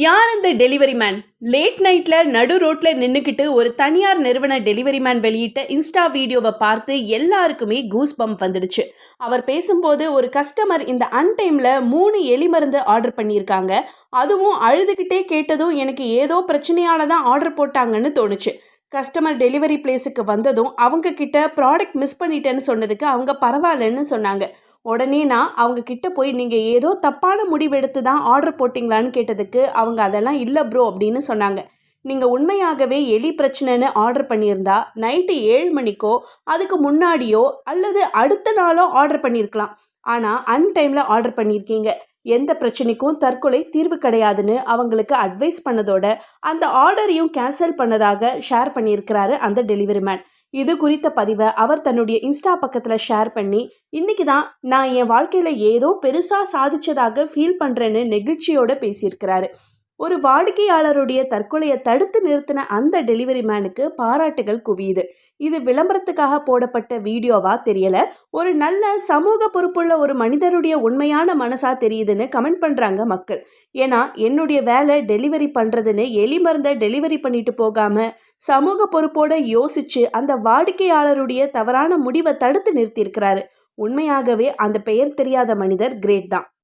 யார் அந்த delivery man? Late நைட்ல நடு ரோட்ல நின்னுக்கிட்டு ஒரு தனியார் நிறுவன டெலிவரி மேன் வெளியிட்ட இன்ஸ்டா வீடியோவை பார்த்து எல்லாருக்குமே கூஸ் பம்ப் வந்துடுச்சு. அவர் பேசும்போது ஒரு கஸ்டமர் இந்த அன்டைம்ல 3 எலி மருந்து ஆர்டர் பண்ணியிருக்காங்க. அதுவும் அழுதுகிட்டே கேட்டதும் எனக்கு ஏதோ பிரச்சனையால தான் ஆர்டர் போட்டாங்கன்னு தோணுச்சு. கஸ்டமர் டெலிவரி பிளேஸுக்கு வந்ததும் அவங்க கிட்ட ப்ராடக்ட் மிஸ் பண்ணிட்டேன்னு சொன்னதுக்கு அவங்க பரவாயில்லன்னு சொன்னாங்க. உடனே நான் அவங்க கிட்ட போய் நீங்கள் ஏதோ தப்பான முடிவெடுத்து தான் ஆர்டர் போட்டிங்களான்னு கேட்டதுக்கு அவங்க அதெல்லாம் இல்லை ப்ரோ அப்படின்னு சொன்னாங்க. நீங்கள் உண்மையாகவே எலி பிரச்சனைன்னு ஆர்டர் பண்ணியிருந்தா நைட்டு 7 மணிக்கோ அதுக்கு முன்னாடியோ அல்லது அடுத்த நாளோ ஆர்டர் பண்ணியிருக்கலாம். ஆனால் அன்டைமில் ஆர்டர் பண்ணியிருக்கீங்க. எந்த பிரச்சனைக்கும் தற்கொலை தீர்வு கிடையாதுன்னு அவங்களுக்கு அட்வைஸ் பண்ணதோட அந்த ஆர்டரையும் கேன்சல் பண்ணதாக ஷேர் பண்ணியிருக்கிறாரு அந்த டெலிவரி மேன். இது குறித்த பதிவை அவர் தன்னுடைய இன்ஸ்டா பக்கத்தில் ஷேர் பண்ணி, இன்னைக்கு தான் நான் என் வாழ்க்கையில் ஏதோ பெருசாக சாதிச்சதாக ஃபீல் பண்ணுறேன்னு நெகிழ்ச்சியோட பேசியிருக்கிறாரு. ஒரு வாடிக்கையாளருடைய தற்கொலையை தடுத்து நிறுத்தின அந்த டெலிவரி மேனுக்கு பாராட்டுகள் குவியுது. இது விளம்பரத்துக்காக போடப்பட்ட வீடியோவா தெரியல, ஒரு நல்ல சமூக பொறுப்புள்ள ஒரு மனிதருடைய உண்மையான மனசா தெரியுதுன்னு கமெண்ட் பண்றாங்க மக்கள். ஏன்னா என்னுடைய வேலை டெலிவரி பண்றதுன்னு எலி மருந்தை டெலிவரி பண்ணிட்டு போகாம சமூக பொறுப்போட யோசிச்சு அந்த வாடிக்கையாளருடைய தவறான முடிவை தடுத்து நிறுத்தியிருக்கிறாரு. உண்மையாகவே அந்த பெயர் தெரியாத மனிதர் கிரேட் தான்.